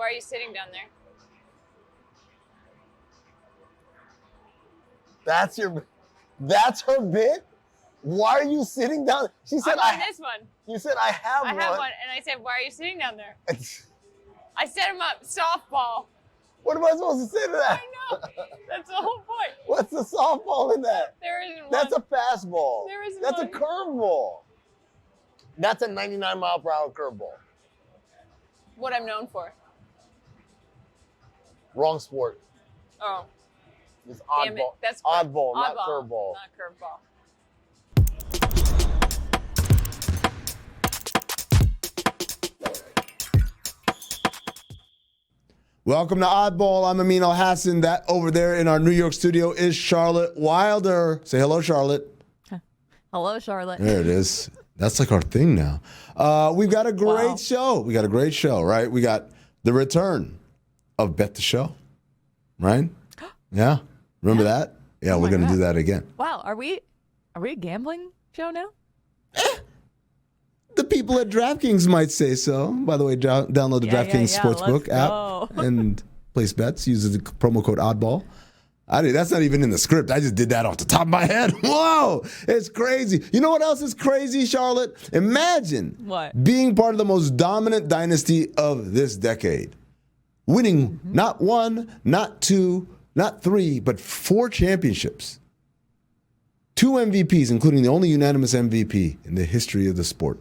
Why are you sitting down there? That's her bit? Why are you sitting down? She said, I'm on this one. You said, I have one. I have one. And I said, why are you sitting down there? I set him up. Softball. What am I supposed to say to that? I know. That's the whole point. What's the softball in that? There isn't That's one. a fastball. There isn't That's one. a curveball. That's a 99-mile-per-hour curveball. What I'm known for. Wrong sport. Oh. It's Damn it. oddball. That's oddball, not curveball. Not curveball. Welcome to Oddball. I'm Amin Elhassan. That over there in our New York studio is Charlotte Wilder. Say hello, Charlotte. Hello, Charlotte. There it is. That's like our thing now. We've got a great show. We got a great show, right? We got the return of Bet the Show, right? Yeah. Remember that? Yeah, we're going to do that again. Wow, are we a gambling show now? The people at DraftKings might say so. By the way, download the DraftKings Sportsbook app and place bets. Use the promo code Oddball. That's not even in the script. I just did that off the top of my head. Whoa, it's crazy. You know what else is crazy, Charlotte? Imagine being part of the most dominant dynasty of this decade. Winning not one, not two, not three, but 4 championships. 2 MVPs, including the only unanimous MVP in the history of the sport.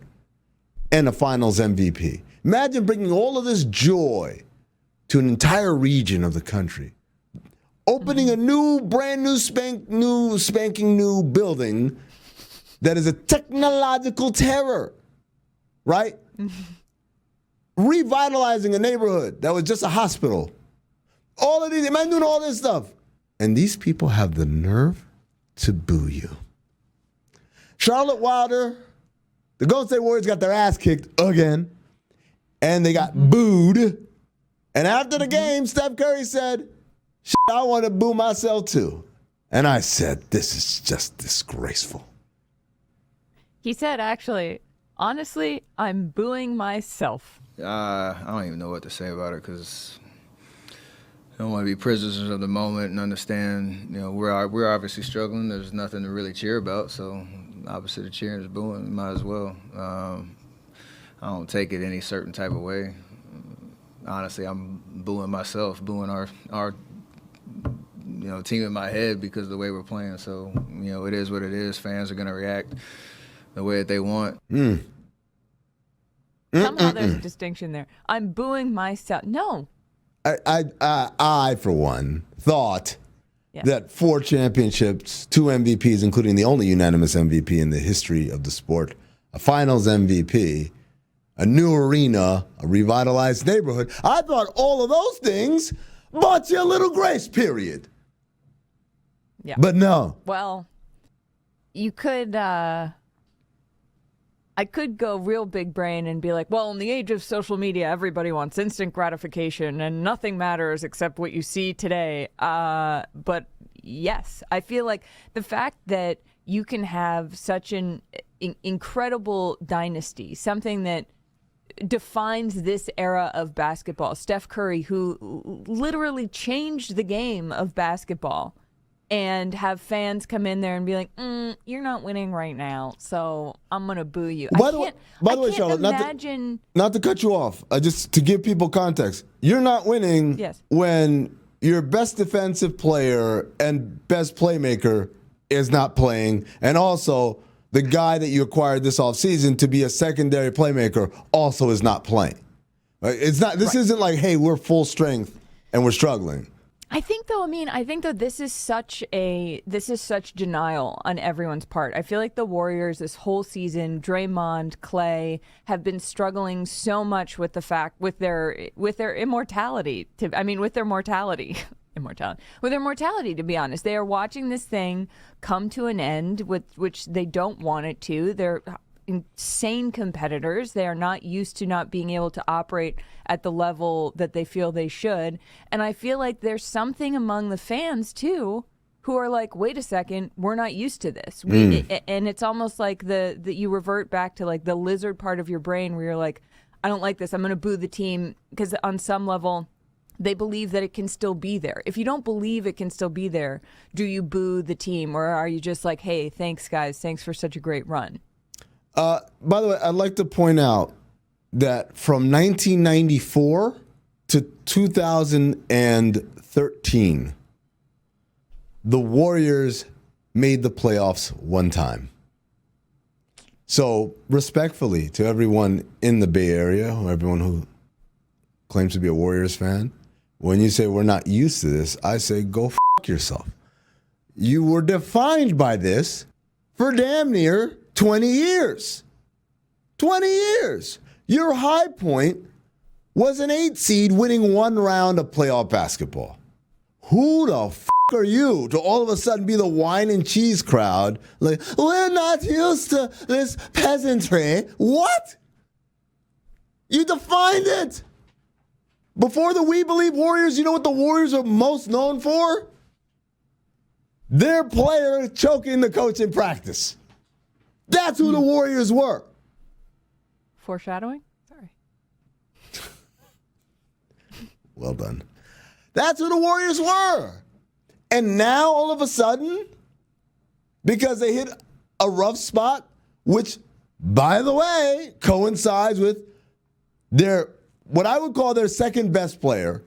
And a finals MVP. Imagine bringing all of this joy to an entire region of the country. Opening a brand new spanking new building that is a technological terror, right? Revitalizing a neighborhood that was just a hospital. All of these, imagine doing all this stuff. And these people have the nerve to boo you. Charlotte Wilder, the Golden State Warriors got their ass kicked again, and they got booed. And after the game, Steph Curry said, I want to boo myself too. And I said, this is just disgraceful. He said, actually, honestly, I'm booing myself. I don't even know what to say about it because I don't want to be prisoners of the moment and understand, we're obviously struggling. There's nothing to really cheer about, so opposite of cheering is booing. Might as well. I don't take it any certain type of way. Honestly, I'm booing myself, booing our team in my head because of the way we're playing. So, it is what it is. Fans are going to react the way that they want. Somehow there's a distinction there. I'm booing myself. No. I for one, thought that 4 championships, 2 MVPs, including the only unanimous MVP in the history of the sport, a finals MVP, a new arena, a revitalized neighborhood. I thought all of those things bought you a little grace period. Yeah. But no. Well, you could, I could go real big brain and be like, well, in the age of social media, everybody wants instant gratification and nothing matters except what you see today. But yes, I feel like the fact that you can have such an incredible dynasty, something that defines this era of basketball. Steph Curry, who literally changed the game of basketball, and have fans come in there and be like, you're not winning right now, so I'm going to boo you. By the way, Charlotte, not to cut you off, just to give people context, you're not winning when your best defensive player and best playmaker is not playing, and also the guy that you acquired this offseason to be a secondary playmaker also is not playing. It's not. This isn't like, hey, we're full strength and we're struggling. I think though this is such denial on everyone's part. I feel like the Warriors this whole season, Draymond, Clay, have been struggling so much with the fact with their mortality, to be honest. They are watching this thing come to an end, with which they don't want it to. They're insane competitors. They are not used to not being able to operate at the level that they feel they should. And I feel like there's something among the fans too who are like, wait a second, we're not used to this. And it's almost like that you revert back to like the lizard part of your brain where you're like, I don't like this. I'm going to boo the team because on some level, they believe that it can still be there. If you don't believe it can still be there, do you boo the team, or are you just like, hey, thanks, guys. Thanks for such a great run? By the way, I'd like to point out that from 1994 to 2013, the Warriors made the playoffs one time. So, respectfully to everyone in the Bay Area, or everyone who claims to be a Warriors fan, when you say we're not used to this, I say go f*** yourself. You were defined by this for damn near 20 years. 20 years. Your high point was an 8 seed winning one round of playoff basketball. Who the f*** are you to all of a sudden be the wine and cheese crowd? Like, we're not used to this peasantry. What? You defined it. Before the We Believe Warriors, you know what the Warriors are most known for? Their player choking the coach in practice. That's who the Warriors were. Foreshadowing? Sorry. Well done. That's who the Warriors were. And now, all of a sudden, because they hit a rough spot, which, by the way, coincides with their, what I would call their second best player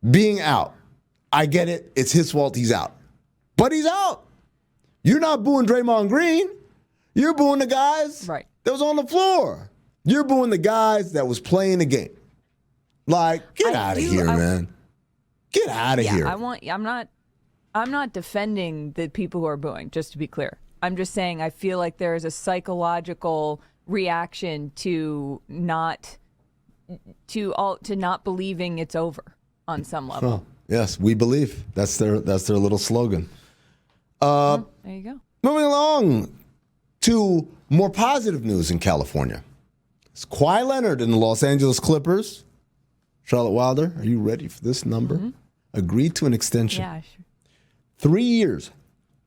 being out. I get it. It's his fault he's out. But he's out. You're not booing Draymond Green. You're booing the guys that was on the floor. You're booing the guys that was playing the game. Like, get out of here, man. Get out of here. I'm not defending the people who are booing, just to be clear. I'm just saying I feel like there is a psychological reaction to not believing it's over on some level. Oh, yes, we believe. That's their little slogan. There you go. Moving along to more positive news in California. It's Kawhi Leonard and the Los Angeles Clippers. Charlotte Wilder, are you ready for this number? Mm-hmm. Agreed to an extension. Yeah, sure. 3 years.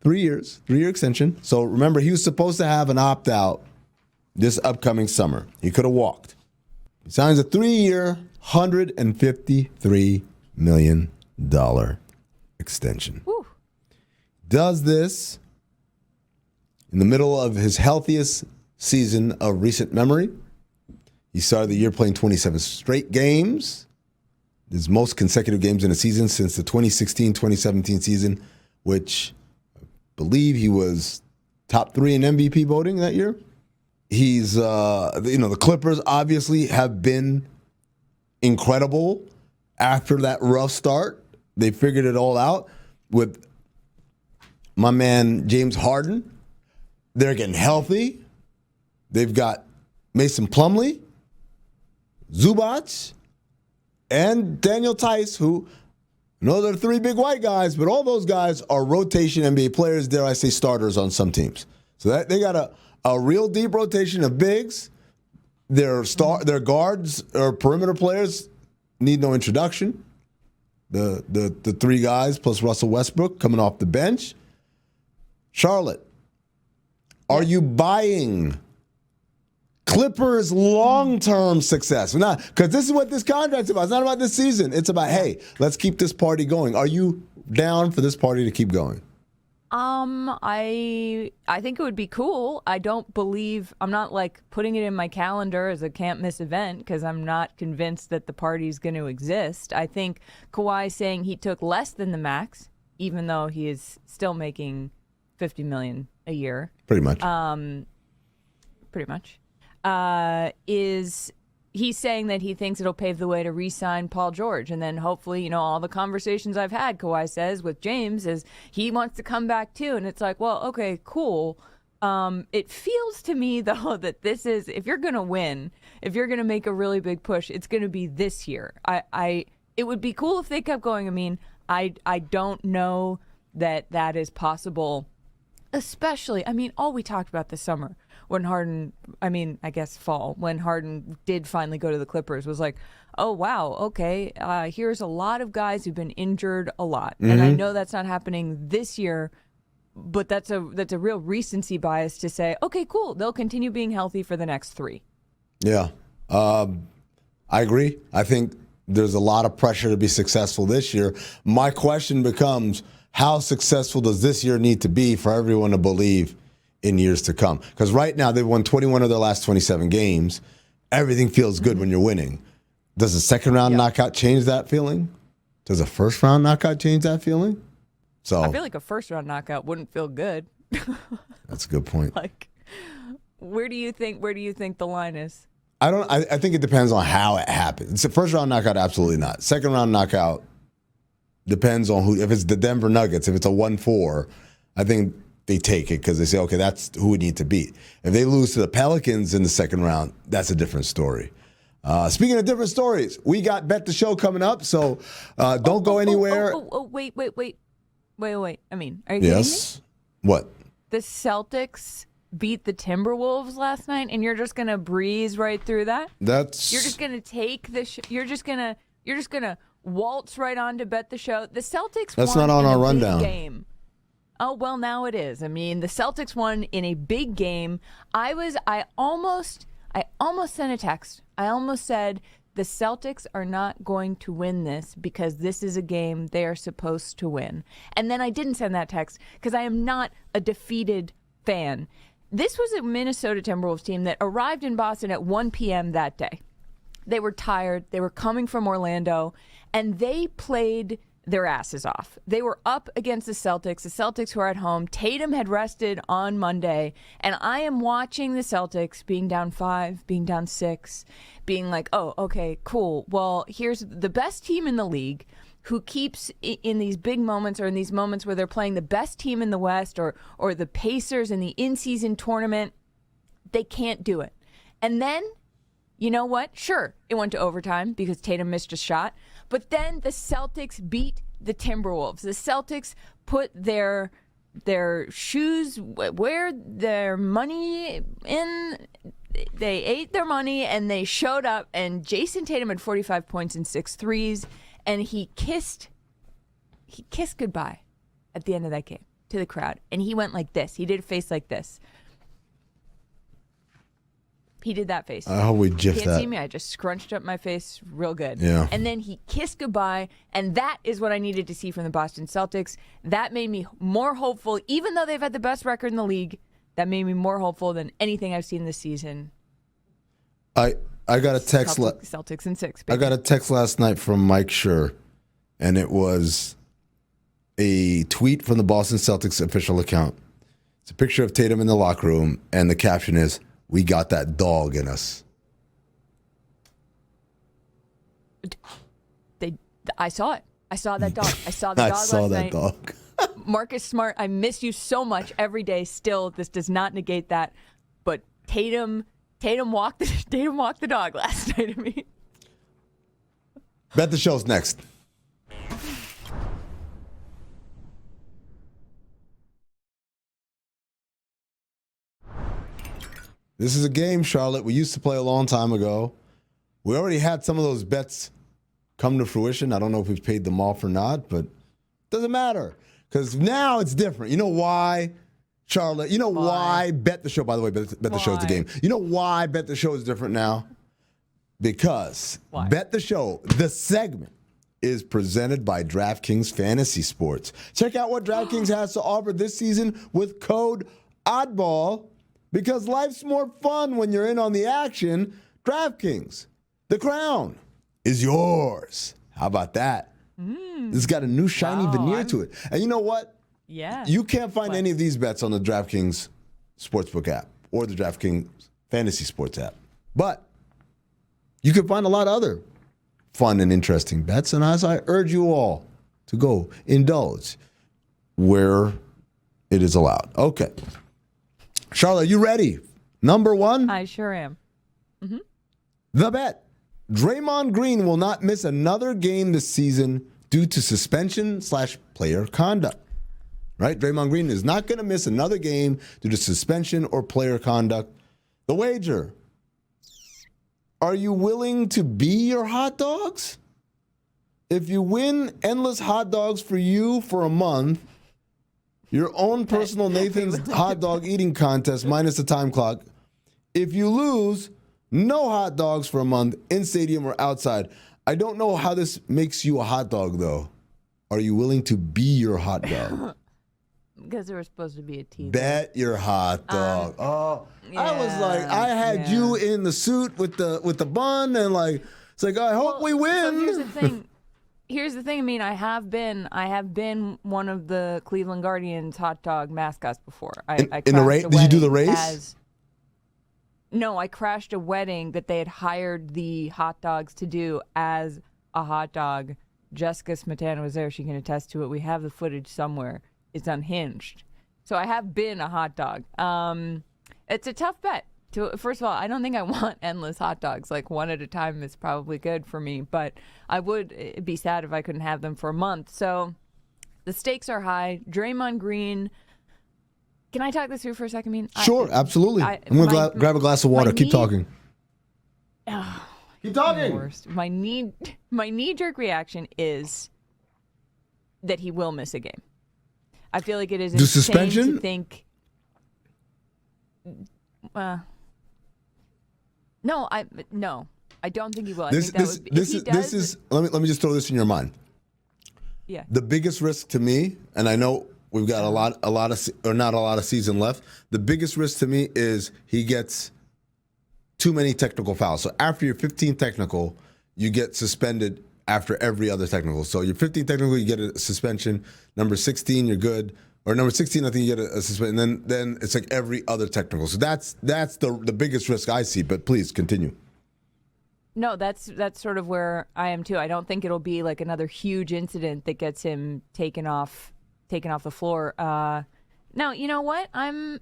3 years. 3-year extension. So remember, he was supposed to have an opt-out this upcoming summer. He could have walked. He signs a 3-year, $153 million extension. Woo. Does this in the middle of his healthiest season of recent memory. He started the year playing 27 straight games. His most consecutive games in a season since the 2016-2017 season, which I believe he was top 3 in MVP voting that year. He's, the Clippers obviously have been incredible after that rough start. They figured it all out with my man James Harden. They're getting healthy. They've got Mason Plumlee, Zubac, and Daniel Tice, who, I know they're 3 big white guys, but all those guys are rotation NBA players, dare I say starters on some teams. So that they got a real deep rotation of bigs. Their guards or perimeter players need no introduction. The 3 guys plus Russell Westbrook coming off the bench. Charlotte, are you buying Clippers' long-term success? Because this is what this contract's about. It's not about this season. It's about, hey, let's keep this party going. Are you down for this party to keep going? I think it would be cool. I'm not like putting it in my calendar as a can't miss event because I'm not convinced that the party's going to exist. I think Kawhi saying he took less than the max, even though he is still making $50 million a year. Pretty much. Is he's saying that he thinks it'll pave the way to re-sign Paul George. And then hopefully, all the conversations I've had, Kawhi says, with James is he wants to come back too. And it's like, well, okay, cool. It feels to me, though, that this is, if you're going to win, if you're going to make a really big push, it's going to be this year. It would be cool if they kept going. I mean, I don't know that is possible, especially, all we talked about this summer when Harden, fall, when Harden did finally go to the Clippers, was like, oh, wow, okay, here's a lot of guys who've been injured a lot. Mm-hmm. And I know that's not happening this year, but that's a real recency bias to say, okay, cool, they'll continue being healthy for the next 3. Yeah. I agree. I think there's a lot of pressure to be successful this year. My question becomes, how successful does this year need to be for everyone to believe in years to come? Because right now they've won 21 of their last 27 games. Everything feels good when you're winning. Does a second round knockout change that feeling? Does a first round knockout change that feeling? So I feel like a first round knockout wouldn't feel good. That's a good point. Like, where do you think the line is? I think it depends on how it happens. It's a first round knockout, absolutely not. Second round knockout depends on who. If it's the Denver Nuggets, if it's a 1-4, I think they take it because they say, okay, that's who we need to beat. If they lose to the Pelicans in the second round, that's a different story. Speaking of different stories, we got Bet the Show coming up, so don't go anywhere. Wait. I mean, are you kidding me? Yes. What? The Celtics beat the Timberwolves last night, and you're just gonna breeze right through that? You're just gonna take the. You're just gonna waltz right on to Bet the Show. The Celtics. That's won not on in our a rundown. big game. Oh well, now it is. I mean, the Celtics won in a big game. I almost sent a text. I almost said the Celtics are not going to win this because this is a game they are supposed to win. And then I didn't send that text because I am not a defeated fan. This was a Minnesota Timberwolves team that arrived in Boston at 1 p.m. that day. They were tired. They were coming from Orlando, and they played their asses off. They were up against the Celtics who are at home. Tatum had rested on Monday, and I am watching the Celtics being down 5, being down 6, being like, oh, okay, cool. Well, here's the best team in the league who keeps in these big moments or in these moments where they're playing the best team in the West or the Pacers in the in-season tournament. They can't do it. And then, you know what? Sure, it went to overtime because Tatum missed a shot. But then the Celtics beat the Timberwolves. The Celtics put their shoes where their money in. They ate their money and they showed up. And Jason Tatum had 45 points and 6 threes, and he kissed goodbye at the end of that game to the crowd. And he went like this. He did a face like this. He did that face. I hope we gif Can't that. see me. I just scrunched up my face real good. Yeah. And then he kissed goodbye, and that is what I needed to see from the Boston Celtics. That made me more hopeful, even though they've had the best record in the league. That made me more hopeful than anything I've seen this season. I got a text. Celtics in 6. I got a text last night from Mike Schur, and it was a tweet from the Boston Celtics official account. It's a picture of Tatum in the locker room, and the caption is, "We got that dog in us." I saw it. I saw that dog. I saw the dog last night. I saw that dog. Marcus Smart, I miss you so much every day. Still, this does not negate that. But Tatum walked the dog last night. I mean, Bet the Show's next. This is a game, Charlotte, we used to play a long time ago. We already had some of those bets come to fruition. I don't know if we've paid them off or not, but it doesn't matter because now it's different. You know why, Charlotte? You know why Bet the Show, by the way, Bet the Show is the game. You know why Bet the Show is different now? Because Bet the Show, the segment, is presented by DraftKings Fantasy Sports. Check out what DraftKings has to offer this season with code Oddball. Because life's more fun when you're in on the action. DraftKings, the crown is yours. How about that? It's got a new shiny veneer to it. And you know what? yeah. You can't find any of these bets on the DraftKings Sportsbook app or the DraftKings Fantasy Sports app. But you can find a lot of other fun and interesting bets. And as I urge you all to go indulge where it is allowed. Okay. Charlotte, you ready? Number one? I sure am. The bet. Draymond Green will not miss another game this season due to suspension/player conduct. Right? Draymond Green is not going to miss another game due to suspension or player conduct. The wager. Are you willing to be your hot dogs? If you win endless hot dogs for you for a month, your own personal Nathan's hot dog eating contest minus the time clock. If you lose, No hot dogs for a month, in stadium or outside. I don't know how this makes you a hot dog, though. Are you willing to be your hot dog? Because there was supposed to be a teaser. Bet your hot dog. I was like, I had you in the suit with the bun, and like, it's like, I hope we win. So here's the thing. I mean, I have been one of the Cleveland Guardians hot dog mascots before. In the race? Did you do the race? No, I crashed a wedding that they had hired the hot dogs to do as a hot dog. Jessica Smetana was there. She can attest to it. We have the footage somewhere. It's unhinged. So I have been a hot dog. It's a tough bet. First of all, I don't think I want endless hot dogs. Like one at a time is probably good for me, but I would be sad if I couldn't have them for a month. So the stakes are high. Draymond Green. Can I talk this through for a second? Sure, absolutely. I'm going to grab a glass of water. Keep talking. Keep talking. Worst. My knee-jerk reaction is that he will miss a game. I feel like it is insane suspension? to think. No, I don't think he will. This is. Let me just throw this in your mind. Yeah. The biggest risk to me, and I know we've got not a lot of season left. The biggest risk to me is he gets too many technical fouls. So after your 15th technical, you get suspended after every other technical. So your 15th technical, you get a suspension. Number 16, you're good. Or number 16, I think you get a suspension. And then it's like every other technical. So that's the biggest risk I see. But please continue. No, that's sort of where I am too. I don't think it'll be like another huge incident that gets him taken off the floor. Now, you know what? I'm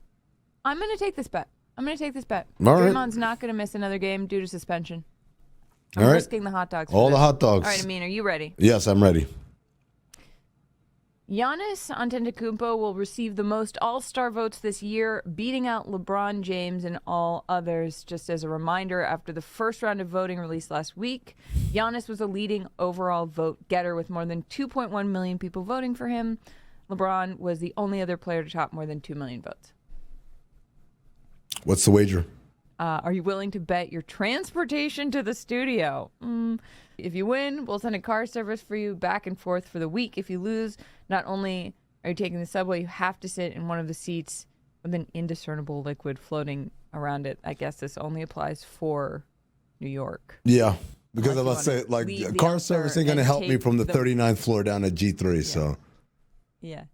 going to take this bet. All right. Draymond's not going to miss another game due to suspension. I'm risking the hot dogs. All the hot dogs. All right, Amin, are you ready? Yes, I'm ready. Giannis Antetokounmpo will receive the most All-Star votes this year, beating out LeBron James and all others. Just as a reminder, after the first round of voting released last week, Giannis was a leading overall vote getter with more than 2.1 million people voting for him. LeBron was the only other player to top more than 2 million votes. What's the wager? Are you willing to bet your transportation to the studio? If you win, we'll send a car service for you back and forth for the week. If you lose, not only are you taking the subway, you have to sit in one of the seats with an indiscernible liquid floating around it. I guess this only applies for New York. Yeah, because I was say like car service ain't going to help me from the 39th floor down at G3. Yeah. So yeah.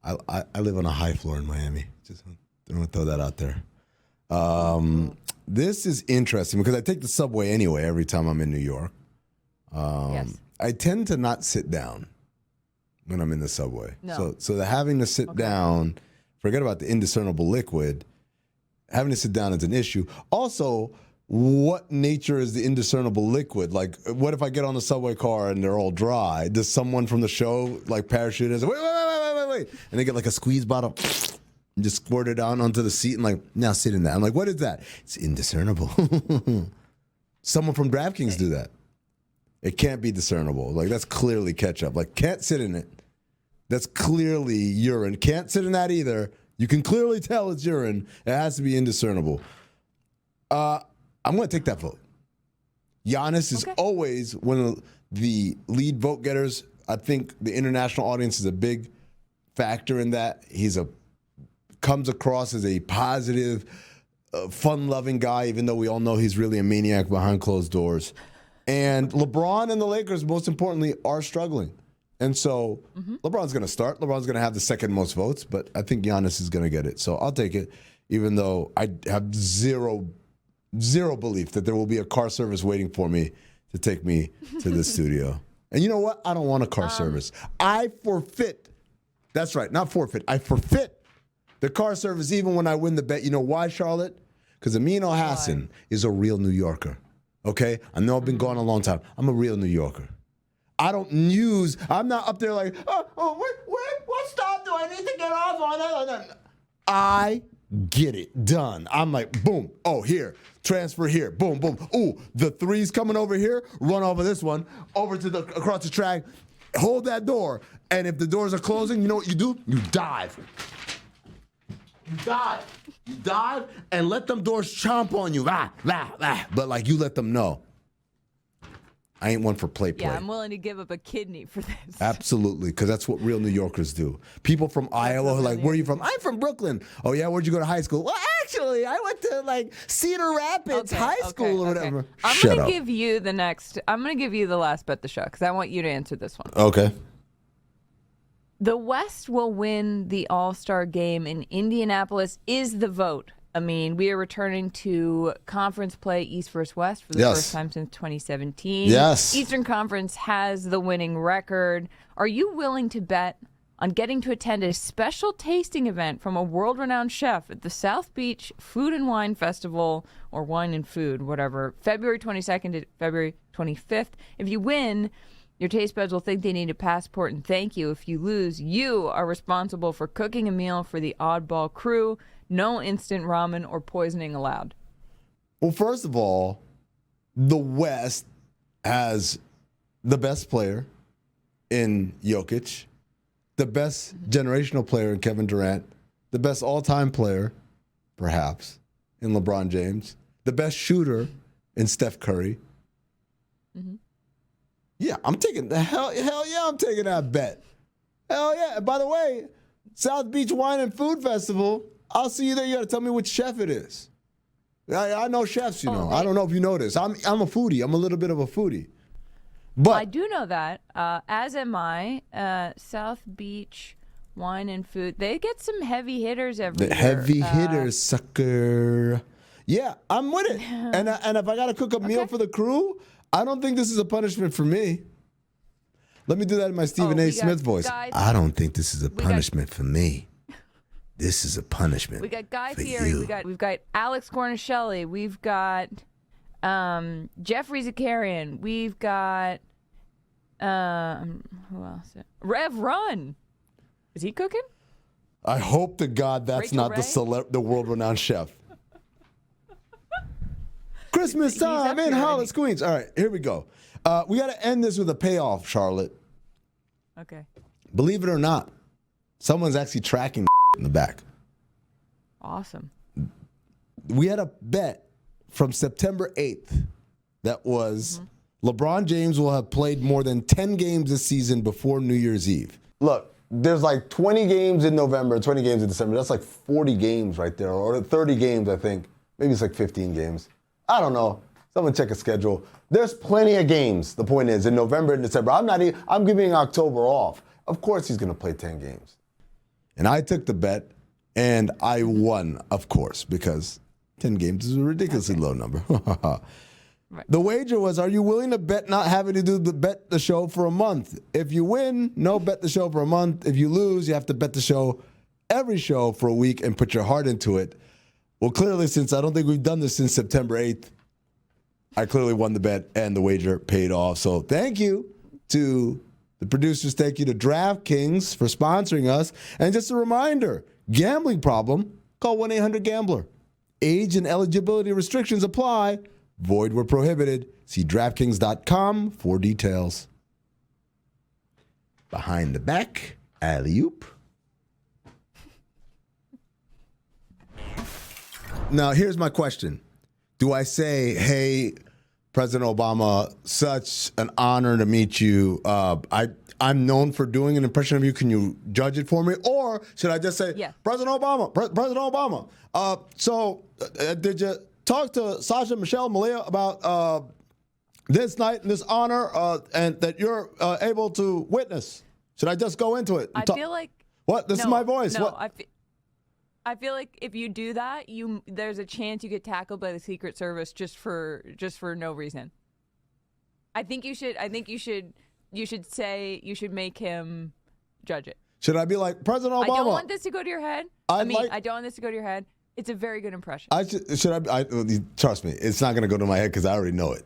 I live on a high floor in Miami. Just want to throw that out there. This is interesting because I take the subway anyway every time I'm in New York. Yes. I tend to not sit down when I'm in the subway. No. So the having to sit down, forget about the indiscernible liquid, having to sit down is an issue. Also, what nature is the indiscernible liquid? Like, what if I get on the subway car and they're all dry? Does someone from the show like parachute and say, wait, and they get like a squeeze bottle and just squirt it down onto the seat and like, now sit in that. I'm like, what is that? It's indiscernible. Someone from DraftKings do that. It can't be discernible. Like, that's clearly ketchup. Like, can't sit in it. That's clearly urine. Can't sit in that either. You can clearly tell it's urine. It has to be indiscernible. I'm going to take that vote. Giannis is always one of the lead vote getters. I think the international audience is a big factor in that. Comes across as a positive, fun-loving guy, even though we all know he's really a maniac behind closed doors. And LeBron and the Lakers, most importantly, are struggling. And so LeBron's going to start. LeBron's going to have the second most votes, but I think Giannis is going to get it. So I'll take it, even though I have zero belief that there will be a car service waiting for me to take me to the studio. And you know what? I don't want a car service. I forfeit. That's right, not forfeit. I forfeit the car service even when I win the bet. You know why, Charlotte? Because Amin Elhassan is a real New Yorker. Okay? I know I've been gone a long time. I'm a real New Yorker. I'm not up there like, what stop do I need to get off on? I get it done. I'm like, boom. Oh, here. Transfer here. Boom, boom. Ooh, the three's coming over here. Run over this one. Over to across the track. Hold that door. And if the doors are closing, you know what you do? You dive. You dive. You dive and let them doors chomp on you. But like you let them know. I ain't one for play. Yeah, I'm willing to give up a kidney for this. Absolutely, because that's what real New Yorkers do. People from Iowa are like, where are you from? I'm from Brooklyn. Oh, yeah, where'd you go to high school? Well, actually, I went to, like, Cedar Rapids High School or whatever. I'm going to give you the last bet the show, because I want you to answer this one. Okay. The West will win the All-Star game in Indianapolis is the vote. I mean, we are returning to conference play East versus West for the first time since 2017. Yes. Eastern Conference has the winning record. Are you willing to bet on getting to attend a special tasting event from a world-renowned chef at the South Beach Food and Wine Festival, or Wine and Food, whatever, February 22nd to February 25th? If you win, your taste buds will think they need a passport and thank you. If you lose, you are responsible for cooking a meal for the Oddball crew. No instant ramen or poisoning allowed. Well, first of all, the West has the best player in Jokic, the best generational player in Kevin Durant, the best all-time player, perhaps, in LeBron James, the best shooter in Steph Curry. Mm-hmm. Yeah, I'm taking hell yeah, I'm taking that bet. Hell yeah. And by the way, South Beach Wine and Food Festival, I'll see you there. You got to tell me which chef it is. I know chefs, you know. I don't know if you know this. I'm a foodie. I'm a little bit of a foodie. But I do know that, as am I. South Beach Wine and Food, they get some heavy hitters every year. Heavy hitters, sucker. Yeah, I'm with it. And if I got to cook a meal for the crew, I don't think this is a punishment for me. Let me do that in my Stephen A. Smith voice. I don't think this is a punishment for me. This is a punishment. We got Guy Fieri. We've got Alex Cornicelli. We've got Jeffrey Zakarian. We've got who else? Rev Run. Is he cooking? I hope to God that's Rachel not Ray? the world-renowned chef. Christmas time in Hollis, Queens. All right, here we go. We got to end this with a payoff, Charlotte. Okay. Believe it or not, someone's actually tracking in the back. Awesome. We had a bet from September 8th that was LeBron James will have played more than 10 games this season before New Year's Eve. Look, there's like 20 games in November, 20 games in December. That's like 40 games right there, or 30 games, I think. Maybe it's like 15 games. I don't know. Someone check a schedule. There's plenty of games, the point is, in November and December. I'm giving October off. Of course he's going to play 10 games. And I took the bet, and I won, of course, because 10 games is a ridiculously low number. Right. The wager was, are you willing to bet not having to bet the show for a month? If you win, no bet the show for a month. If you lose, you have to bet the show every show for a week and put your heart into it. Well, clearly, since I don't think we've done this since September 8th, I clearly won the bet and the wager paid off. So thank you to the producers. Thank you to DraftKings for sponsoring us. And just a reminder, gambling problem, call 1-800-GAMBLER. Age and eligibility restrictions apply. Void where prohibited. See DraftKings.com for details. Behind the back, alley-oop. Now, here's my question. Do I say, hey, President Obama, such an honor to meet you. I'm known for doing an impression of you. Can you judge it for me? Or should I just say, President Obama, President Obama. Did you talk to Sasha Michelle Malia about this night and this honor and that you're able to witness? Should I just go into it? I feel like... What? This is my voice. No, what? I feel like if you do that, there's a chance you get tackled by the Secret Service just for no reason. I think you should make him judge it. Should I be like, President Obama? I don't want this to go to your head. I don't want this to go to your head. It's a very good impression. Trust me, it's not going to go to my head because I already know it.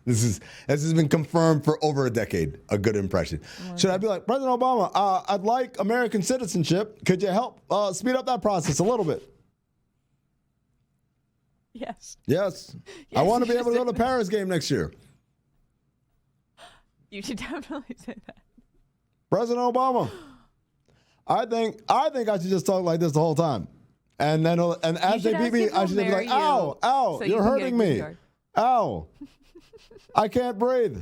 This has been confirmed for over a decade, a good impression. Should I be like, President Obama, I'd like American citizenship. Could you help speed up that process a little bit? Yes. I want to be able to go to the Paris game next year. You should definitely say that. President Obama, I think I should just talk like this the whole time. And then as they beat me, I should be like, ow, so you're you can get a hurting green me. card. Ow. I can't breathe.